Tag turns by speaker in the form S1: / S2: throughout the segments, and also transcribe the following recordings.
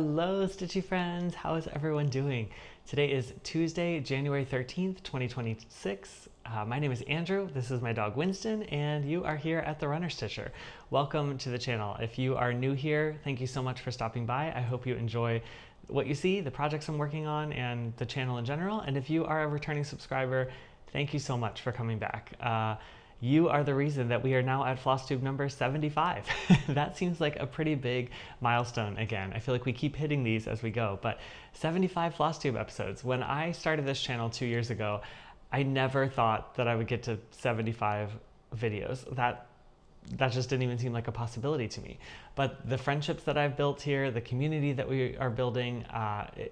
S1: Hello, Stitchy friends. How is everyone doing? Today is Tuesday, January 13th, 2026. My name is Andrew. This is my dog Winston, and you are here at the Runner Stitcher. Welcome to the channel. If you are new here, thank you so much for stopping by. I hope you enjoy what you see, the projects I'm working on, and the channel in general. And if you are a returning subscriber, thank you so much for coming back. You are the reason that we are now at Flosstube number 75. That seems like a pretty big milestone again. I feel like we keep hitting these as we go, but 75 Flosstube episodes. When I started this channel 2 years ago, I never thought that I would get to 75 videos. That just didn't even seem like a possibility to me. But the friendships that I've built here, the community that we are building,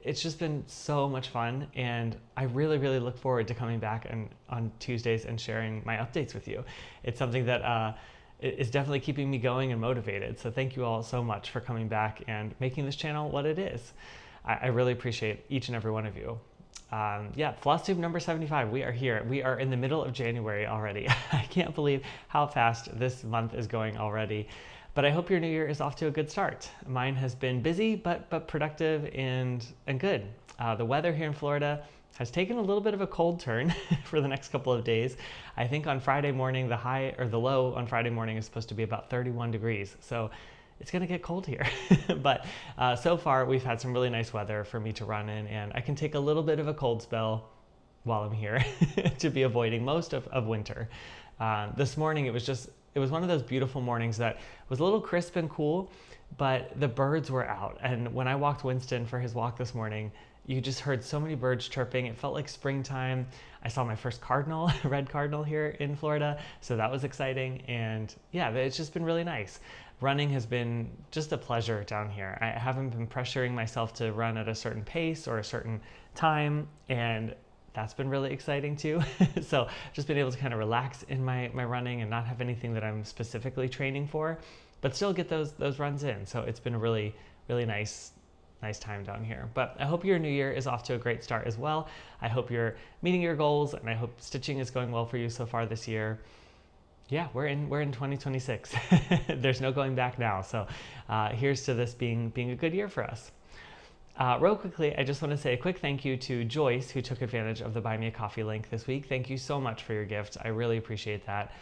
S1: it's just been so much fun. And I really, really look forward to coming back on Tuesdays and sharing my updates with you. It's something that is definitely keeping me going and motivated. So thank you all so much for coming back and making this channel what it is. I really appreciate each and every one of you. Yeah, Flosstube number 75, we are here. We are in the middle of January already. I can't believe how fast this month is going already. But I hope your new year is off to a good start. Mine has been busy, but productive and good. The weather here in Florida has taken a little bit of a cold turn for the next couple of days. I think on Friday morning, the low on Friday morning is supposed to be about 31 degrees. So it's gonna get cold here. But so far we've had some really nice weather for me to run in, and I can take a little bit of a cold spell while I'm here to be avoiding most of winter. This morning it was one of those beautiful mornings that was a little crisp and cool, but the birds were out. And when I walked Winston for his walk this morning, you just heard so many birds chirping. It felt like springtime. I saw my first cardinal, red cardinal here in Florida, so that was exciting. And yeah, it's just been really nice. Running has been just a pleasure down here. I haven't been pressuring myself to run at a certain pace or a certain time, and that's been really exciting too. So just been able to kind of relax in my running and not have anything that I'm specifically training for, but still get those runs in. So it's been a really, really nice time down here. But I hope your new year is off to a great start as well. I hope you're meeting your goals, and I hope stitching is going well for you so far this year. Yeah, we're in 2026. There's no going back now. So here's to this being a good year for us. Real quickly, I just want to say a quick thank you to Joyce, who took advantage of the Buy Me a Coffee link this week. Thank you so much for your gift. I really appreciate that.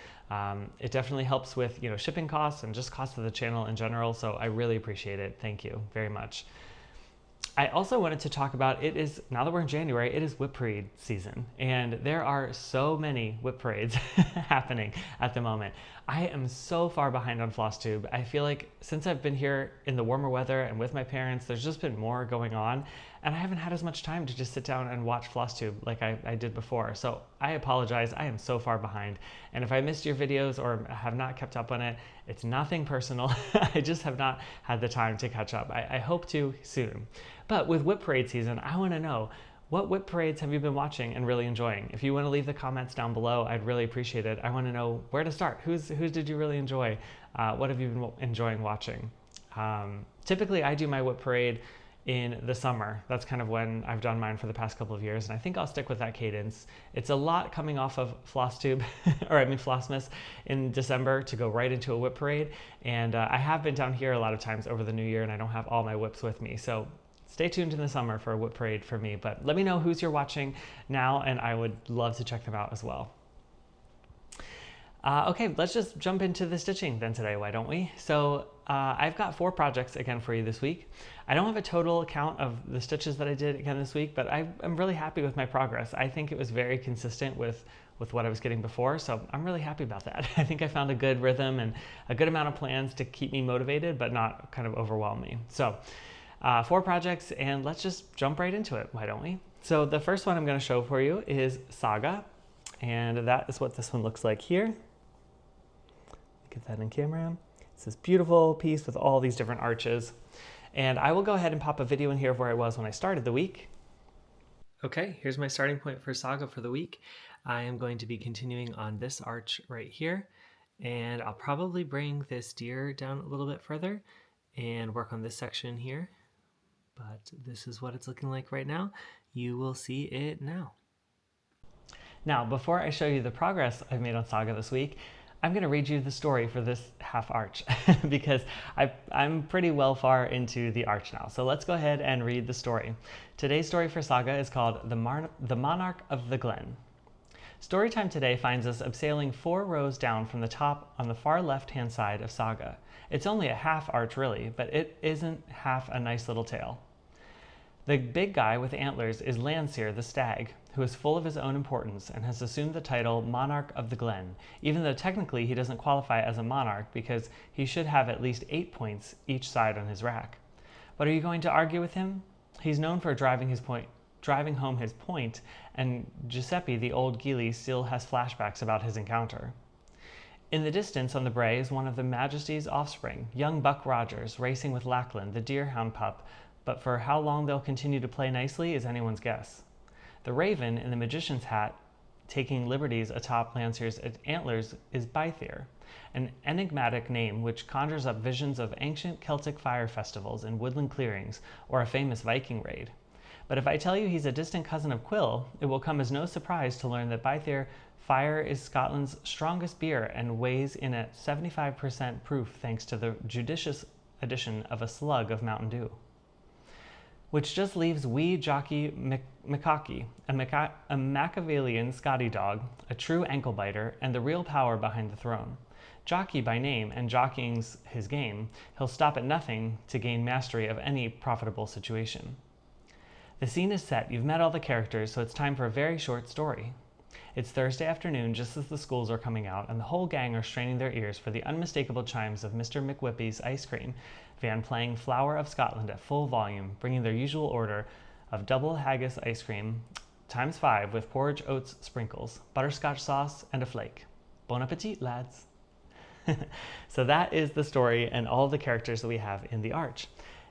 S1: It definitely helps with shipping costs and just costs of the channel in general. So I really appreciate it. Thank you very much. I also wanted to talk about, now that we're in January, it is whip parade season, and there are so many whip parades happening at the moment. I am so far behind on Flosstube. I feel like since I've been here in the warmer weather and with my parents, there's just been more going on, and I haven't had as much time to just sit down and watch Flosstube like I did before. So I apologize, I am so far behind. And if I missed your videos or have not kept up on it, it's nothing personal. I just have not had the time to catch up. I hope to soon. But with whip parade season, I want to know, what whip parades have you been watching and really enjoying? If you want to leave the comments down below, I'd really appreciate it. I want to know where to start. Whose did you really enjoy? What have you been enjoying watching? Typically, I do my whip parade in the summer. That's kind of when I've done mine for the past couple of years, and I think I'll stick with that cadence. It's a lot coming off of Flosstube, Flossmas in December to go right into a whip parade, and I have been down here a lot of times over the new year, and I don't have all my whips with me, so stay tuned in the summer for a whip parade for me. But let me know who's you're watching now, and I would love to check them out as well. Okay, let's just jump into the stitching then today, why don't we? So I've got 4 projects again for you this week. I don't have a total count of the stitches that I did again this week, but I'm really happy with my progress. I think it was very consistent with what I was getting before, so I'm really happy about that. I think I found a good rhythm and a good amount of plans to keep me motivated, but not kind of overwhelm me. So 4 projects, and let's just jump right into it, why don't we? So the first one I'm going to show for you is Saga, and that is what this one looks like here. Get that in camera. It's this beautiful piece with all these different arches, and I will go ahead and pop a video in here of where I was when I started the week. Okay, here's my starting point for Saga for the week. I am going to be continuing on this arch right here, and I'll probably bring this deer down a little bit further and work on this section here. But this is what it's looking like right now. You will see it now. Now, before I show you the progress I've made on Saga this week, I'm going to read you the story for this half arch because I'm pretty well far into the arch now. So let's go ahead and read the story. Today's story for Saga is called The Monarch of the Glen. Storytime today finds us abseiling 4 rows down from the top on the far left-hand side of Saga. It's only a half arch really, but it isn't half a nice little tale. The big guy with antlers is Landseer the Stag, who is full of his own importance and has assumed the title Monarch of the Glen, even though technically he doesn't qualify as a monarch because he should have at least 8 points each side on his rack. But are you going to argue with him? He's known for driving home his point, and Giuseppe the old Gili still has flashbacks about his encounter. In the distance on the brae is one of the Majesty's offspring, young Buck Rogers, racing with Lackland, the deerhound pup, but for how long they'll continue to play nicely is anyone's guess. The raven in the magician's hat, taking liberties atop Landseer's antlers, is Bythier, an enigmatic name which conjures up visions of ancient Celtic fire festivals in woodland clearings or a famous Viking raid. But if I tell you he's a distant cousin of Quill, it will come as no surprise to learn that Bythier fire is Scotland's strongest beer and weighs in at 75% proof thanks to the judicious addition of a slug of Mountain Dew. Which just leaves wee Jockey McCocky, a Machiavellian Scotty dog, a true ankle biter, and the real power behind the throne. Jockey by name and jockeying's his game, he'll stop at nothing to gain mastery of any profitable situation. The scene is set, you've met all the characters, so it's time for a very short story. It's Thursday afternoon just as the schools are coming out, and the whole gang are straining their ears for the unmistakable chimes of Mr. McWhippy's ice cream van playing Flower of Scotland at full volume, bringing their usual order of double haggis ice cream ×5 with porridge oats sprinkles, butterscotch sauce, and a flake. Bon appetit, lads. So that is the story and all the characters that we have in the arch.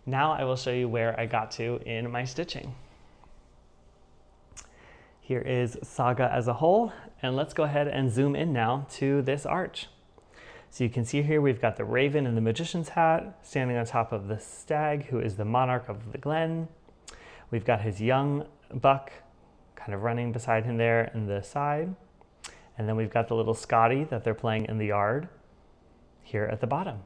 S1: Now I will show you where I got to in my stitching. Here is Saga as a whole, and let's go ahead and zoom in now to this arch. So you can see here we've got the raven in the magician's hat standing on top of the stag, who is the monarch of the glen. We've got his young buck kind of running beside him there in the side. And then we've got the little Scotty that they're playing in the yard here at the bottom.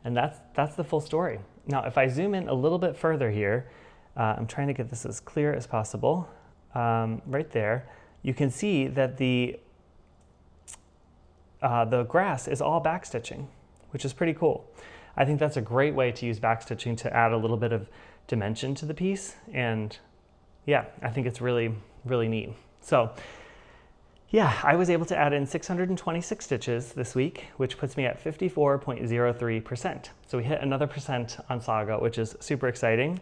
S1: And that's the full story. Now, if I zoom in a little bit further here, I'm trying to get this as clear as possible. Right there, you can see that the grass is all backstitching, which is pretty cool. I think that's a great way to use backstitching to add a little bit of dimension to the piece. And yeah, I think it's really, really neat. So yeah, I was able to add in 626 stitches this week, which puts me at 54.03%. So we hit another percent on Saga, which is super exciting.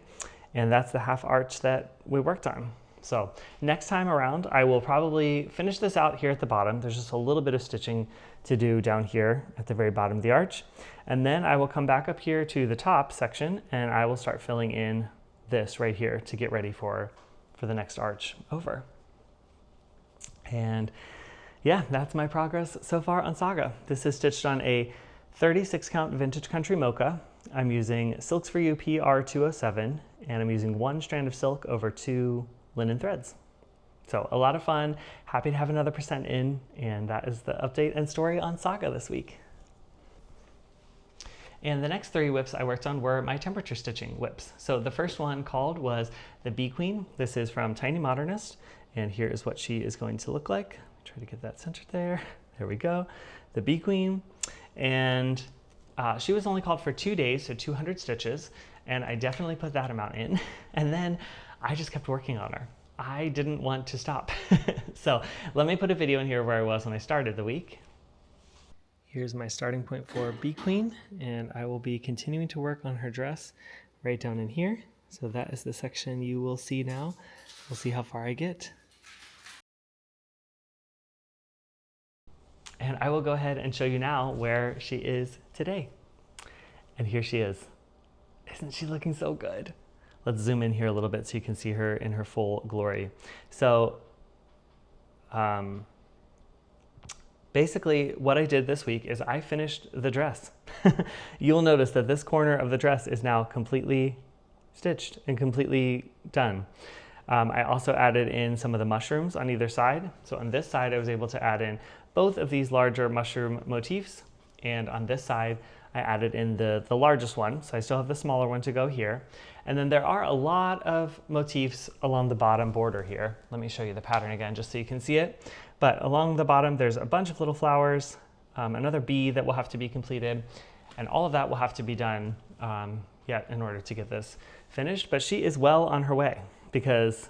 S1: And that's the half arch that we worked on. So next time around, I will probably finish this out here at the bottom. There's just a little bit of stitching to do down here at the very bottom of the arch. And then I will come back up here to the top section and I will start filling in this right here to get ready for the next arch over. And yeah, that's my progress so far on Saga. This is stitched on a 36 count vintage country mocha. I'm using Silks for You PR207, and I'm using 1 strand of silk over 2 linen threads. So a lot of fun, happy to have another percent in, and that is the update and story on Saga this week. And the next 3 whips I worked on were my temperature stitching whips. So the first one called was the Bee Queen. This is from Tiny Modernist, and here is what she is going to look like. Try to get that centered there. There we go. The Bee Queen. And she was only called for 2 days, so 200 stitches, and I definitely put that amount in. And then I just kept working on her. I didn't want to stop. So let me put a video in here where I was when I started the week. Here's my starting point for Bee Queen, and I will be continuing to work on her dress right down in here. So that is the section you will see now. We'll see how far I get. And I will go ahead and show you now where she is today. And here she is. Isn't she looking so good? Let's zoom in here a little bit so you can see her in her full glory. So basically what I did this week is I finished the dress. You'll notice that this corner of the dress is now completely stitched and completely done. I also added in some of the mushrooms on either side. So on this side, I was able to add in both of these larger mushroom motifs. And on this side, I added in the largest one. So I still have the smaller one to go here. And then there are a lot of motifs along the bottom border here. Let me show you the pattern again, just so you can see it. But along the bottom, there's a bunch of little flowers, another bee that will have to be completed. And all of that will have to be done yet in order to get this finished. But she is well on her way because,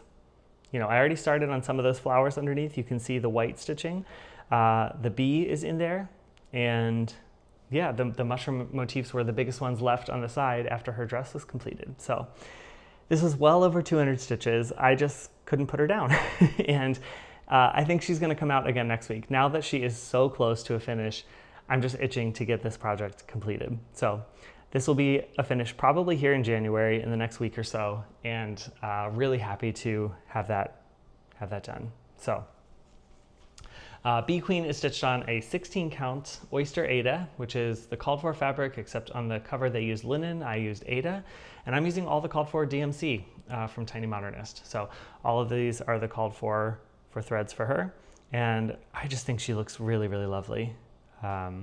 S1: you know, I already started on some of those flowers underneath. You can see the white stitching. The bee is in there. And yeah, the mushroom motifs were the biggest ones left on the side after her dress was completed. So this was well over 200 stitches. I just couldn't put her down. And I think she's gonna come out again next week. Now that she is so close to a finish, I'm just itching to get this project completed. So this will be a finish probably here in January in the next week or so, and really happy to have that done. So Bee Queen is stitched on a 16 count Oyster Aida, which is the called for fabric, except on the cover they used linen, I used Aida, and I'm using all the called for DMC from Tiny Modernist. So all of these are the called for threads for her, and I just think she looks really, really lovely. Yeah,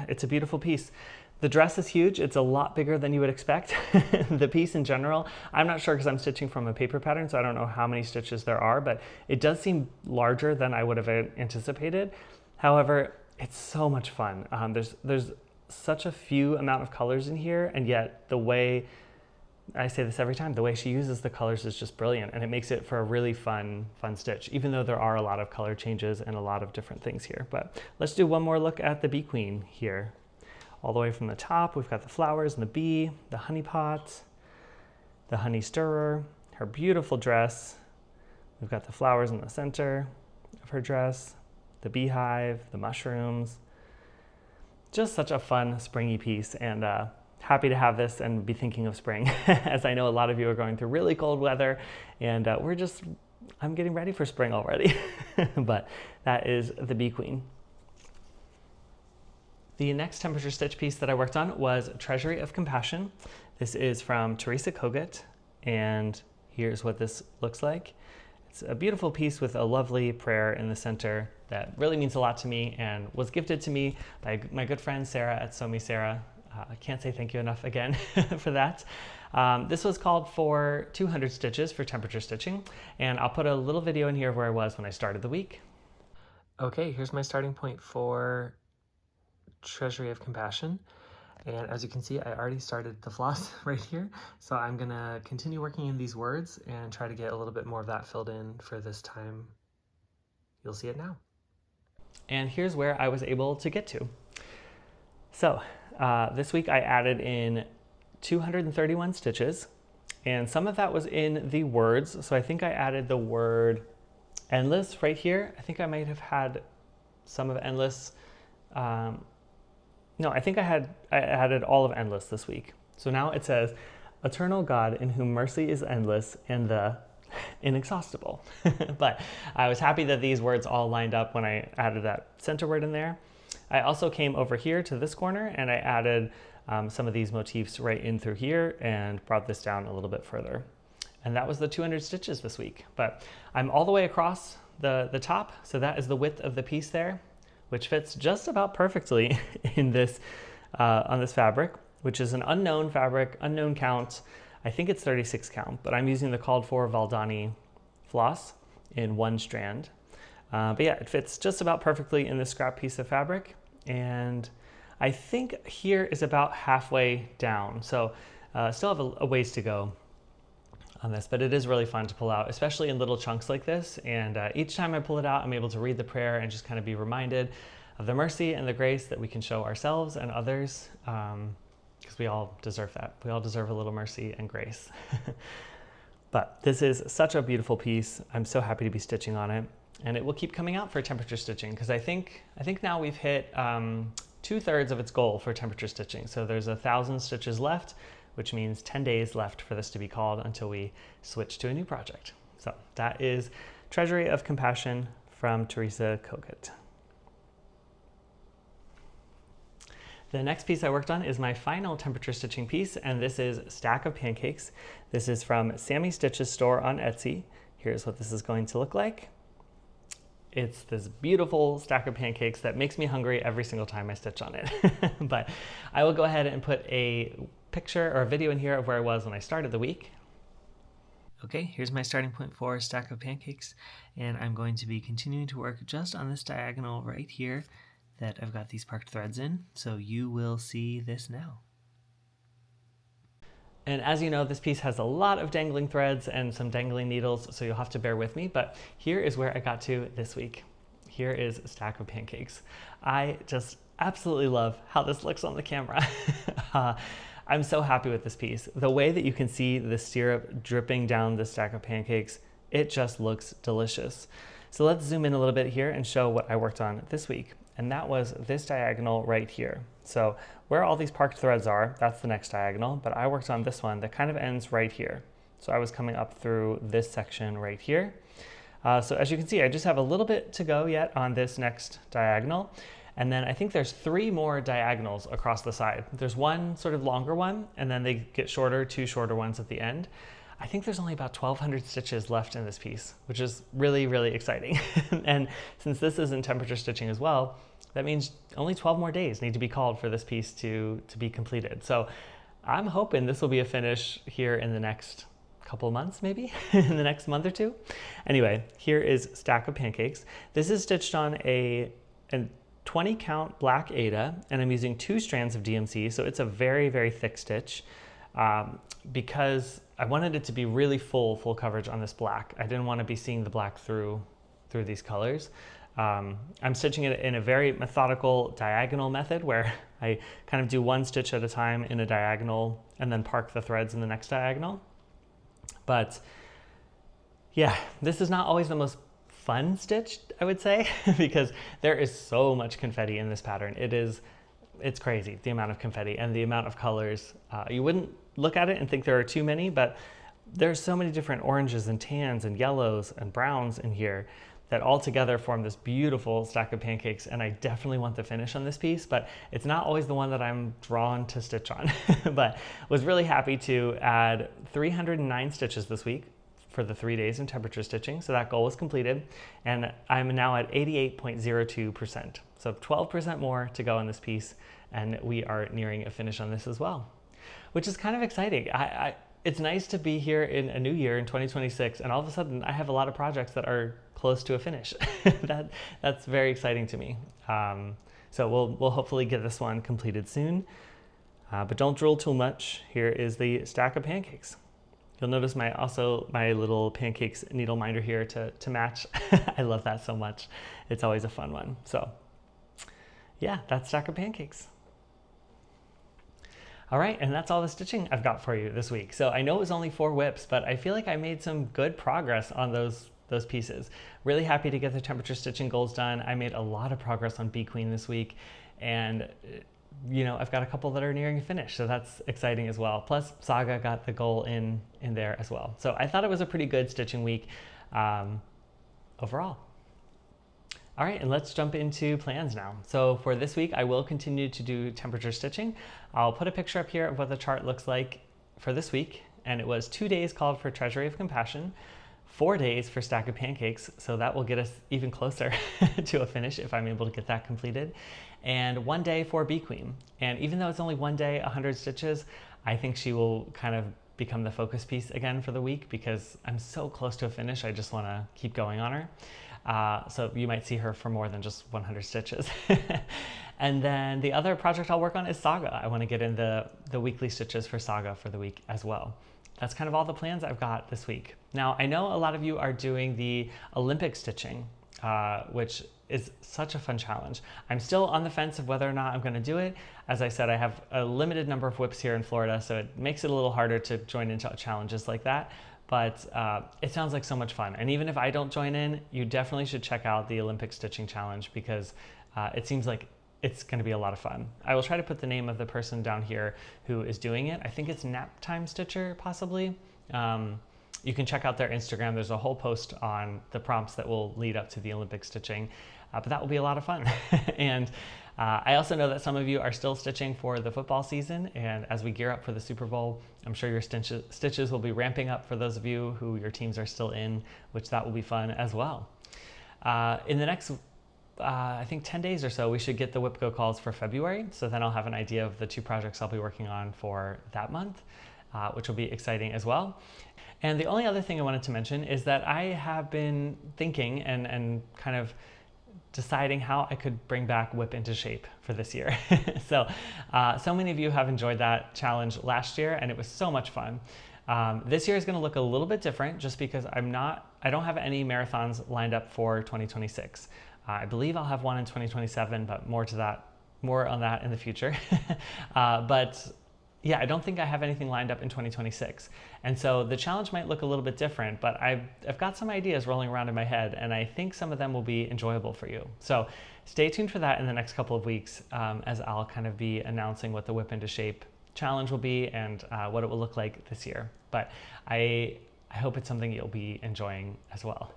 S1: it's a beautiful piece. The dress is huge. It's a lot bigger than you would expect. The piece in general, I'm not sure because I'm stitching from a paper pattern, so I don't know how many stitches there are, but it does seem larger than I would have anticipated. However, it's so much fun. There's such a few amount of colors in here, and yet the way, I say this every time, the way she uses the colors is just brilliant, and it makes it for a really fun stitch, even though there are a lot of color changes and a lot of different things here. But let's do one more look at the Bee Queen here. All the way from the top, we've got the flowers and the bee, the honey pot, the honey stirrer, her beautiful dress. We've got the flowers in the center of her dress, the beehive, the mushrooms. Just such a fun springy piece, and happy to have this and be thinking of spring, as I know a lot of you are going through really cold weather, and I'm getting ready for spring already. But that is the Bee Queen. The next temperature stitch piece that I worked on was Treasury of Compassion. This is from Teresa Kogut, and here's what this looks like. It's a beautiful piece with a lovely prayer in the center that really means a lot to me and was gifted to me by my good friend Sarah at SammyStitchesStore. I can't say thank you enough again for that. This was called for 200 stitches for temperature stitching, and I'll put a little video in here of where I was when I started the week. Okay, here's my starting point for Treasury of Compassion, and as you can see, I already started the floss right here, so I'm gonna continue working in these words and try to get a little bit more of that filled in for this time. You'll see it now. And here's where I was able to get to. So this week I added in 231 stitches, and some of that was in the words. So I think I added the word endless right here. I think I might have had some of endless. No, I think I added all of endless this week. So now it says, eternal God in whom mercy is endless and the inexhaustible. But I was happy that these words all lined up when I added that center word in there. I also came over here to this corner and I added some of these motifs right in through here and brought this down a little bit further. And that was the 200 stitches this week. But I'm all the way across the top, so that is the width of the piece there, which fits just about perfectly in this on this fabric, which is an unknown fabric, unknown count. I think it's 36 count, but I'm using the called for Valdani floss in 1 strand. But yeah, it fits just about perfectly in this scrap piece of fabric. And I think here is about halfway down. So still have a ways to go on this, but it is really fun to pull out, especially in little chunks like this. And each time I pull it out, I'm able to read the prayer and just kind of be reminded of the mercy and the grace that we can show ourselves and others, because we all deserve that. We all deserve a little mercy and grace. But this is such a beautiful piece. I'm so happy to be stitching on it, and it will keep coming out for temperature stitching, because I think now we've hit 2/3 of its goal for temperature stitching. So there's 1,000 stitches left, which means 10 days left for this to be called until we switch to a new project. So that is Treasury of Compassion from Teresa Kogut. The next piece I worked on is my final temperature stitching piece, and this is Stack of Pancakes. This is from SammyStitchesStore on Etsy. Here's what this is going to look like. It's this beautiful stack of pancakes that makes me hungry every single time I stitch on it. But I will go ahead and put a picture or a video in here of where I was when I started the week. Okay, here's my starting point for a stack of pancakes, and I'm going to be continuing to work just on this diagonal right here that I've got these parked threads in, so you will see this now. And as you know, this piece has a lot of dangling threads and some dangling needles, so you'll have to bear with me, but here is where I got to this week. Here is a stack of pancakes. I just absolutely love how this looks on the camera. I'm so happy with this piece. The way that you can see the syrup dripping down the stack of pancakes, it just looks delicious. So let's zoom in a little bit here and show what I worked on this week. And that was this diagonal right here. So where all these parked threads are, that's the next diagonal, but I worked on this one that kind of ends right here. So I was coming up through this section right here. So as you can see, I just have a little bit to go yet on this next diagonal. And then I think there's 3 more diagonals across the side. There's one sort of longer one, and then they get shorter, 2 shorter ones at the end. I think there's only about 1,200 stitches left in this piece, which is really, really exciting. And since this is in temperature stitching as well, that means only 12 more days need to be called for this piece to be completed. So I'm hoping this will be a finish here in the next couple of months, maybe in the next month or 2. Anyway, here is Stack of Pancakes. This is stitched on a 20 count black Aida, and I'm using 2 strands of DMC, so it's a very, very thick stitch. Because I wanted it to be really full coverage on this black. I didn't want to be seeing the black through these colors. I'm stitching it in a very methodical diagonal method where I kind of do 1 stitch at a time in a diagonal and then park the threads in the next diagonal. But yeah, this is not always the most fun stitch, I would say, because there is so much confetti in this pattern. It's crazy, the amount of confetti and the amount of colors. You wouldn't look at it and think there are too many, but there's so many different oranges and tans and yellows and browns in here that all together form this beautiful stack of pancakes. And I definitely want the finish on this piece, but it's not always the one that I'm drawn to stitch on. But was really happy to add 309 stitches this week for the 3 days in temperature stitching. So that goal was completed, and I'm now at 88.02%. So 12% more to go on this piece, and we are nearing a finish on this as well, which is kind of exciting. It's nice to be here in a new year in 2026, and all of a sudden I have a lot of projects that are close to a finish. That's very exciting to me. So we'll hopefully get this one completed soon, but don't drool too much. Here is the stack of pancakes. You'll notice my little pancakes needle minder here to match. I love that so much. It's always a fun one. So yeah, that's Stack of Pancakes. All right, and that's all the stitching I've got for you this week. So I know it was only 4 whips, but I feel like I made some good progress on those pieces. Really happy to get the temperature stitching goals done. I made a lot of progress on Bee Queen this week, and you know, I've got a couple that are nearing a finish, so that's exciting as well. Plus Saga got the goal in there as well. So I thought it was a pretty good stitching week overall. All right, and let's jump into plans now. So for this week, I will continue to do temperature stitching. I'll put a picture up here of what the chart looks like for this week. And it was 2 days called for Treasury of Compassion, 4 days for Stack of Pancakes. So that will get us even closer to a finish if I'm able to get that completed. And 1 day for Bee Queen. And even though it's only 1 day, 100 stitches, I think she will kind of become the focus piece again for the week because I'm so close to a finish. I just want to keep going on her. So you might see her for more than just 100 stitches. And then the other project I'll work on is Saga. I want to get in the weekly stitches for Saga for the week as well. That's kind of all the plans I've got this week. Now, I know a lot of you are doing the Olympic stitching, which is such a fun challenge. I'm still on the fence of whether or not I'm going to do it. As I said, I have a limited number of whips here in Florida, so it makes it a little harder to join into challenges like that. But it sounds like so much fun. And even if I don't join in, you definitely should check out the Olympic Stitching Challenge because it seems like it's going to be a lot of fun. I will try to put the name of the person down here who is doing it. I think it's Naptime Stitcher, possibly. You can check out their Instagram. There's a whole post on the prompts that will lead up to the Olympic stitching, but that will be a lot of fun. And I also know that some of you are still stitching for the football season, and as we gear up for the Super Bowl, I'm sure your stitches will be ramping up for those of you who your teams are still in, which that will be fun as well. In the next I think 10 days or so, we should get the WIPCO calls for February. So then I'll have an idea of the 2 projects I'll be working on for that month, which will be exciting as well. And the only other thing I wanted to mention is that I have been thinking and kind of deciding how I could bring back Whip into Shape for this year. So many of you have enjoyed that challenge last year, and it was so much fun. This year is going to look a little bit different just because I don't have any marathons lined up for 2026. I believe I'll have one in 2027, but more on that in the future. But yeah, I don't think I have anything lined up in 2026. And so the challenge might look a little bit different, but I've got some ideas rolling around in my head, and I think some of them will be enjoyable for you. So stay tuned for that in the next couple of weeks, as I'll kind of be announcing what the Whip into Shape challenge will be and what it will look like this year. But I hope it's something you'll be enjoying as well.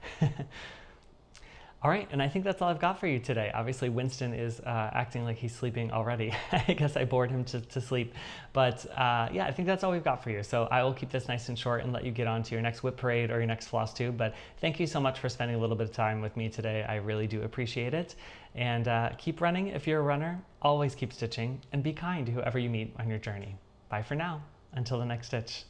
S1: All right, and I think that's all I've got for you today. Obviously, Winston is acting like he's sleeping already. I guess I bored him to sleep. But yeah, I think that's all we've got for you. So I will keep this nice and short and let you get on to your next whip parade or your next Flosstube. But thank you so much for spending a little bit of time with me today. I really do appreciate it. And keep running if you're a runner. Always keep stitching, and be kind to whoever you meet on your journey. Bye for now. Until the next stitch.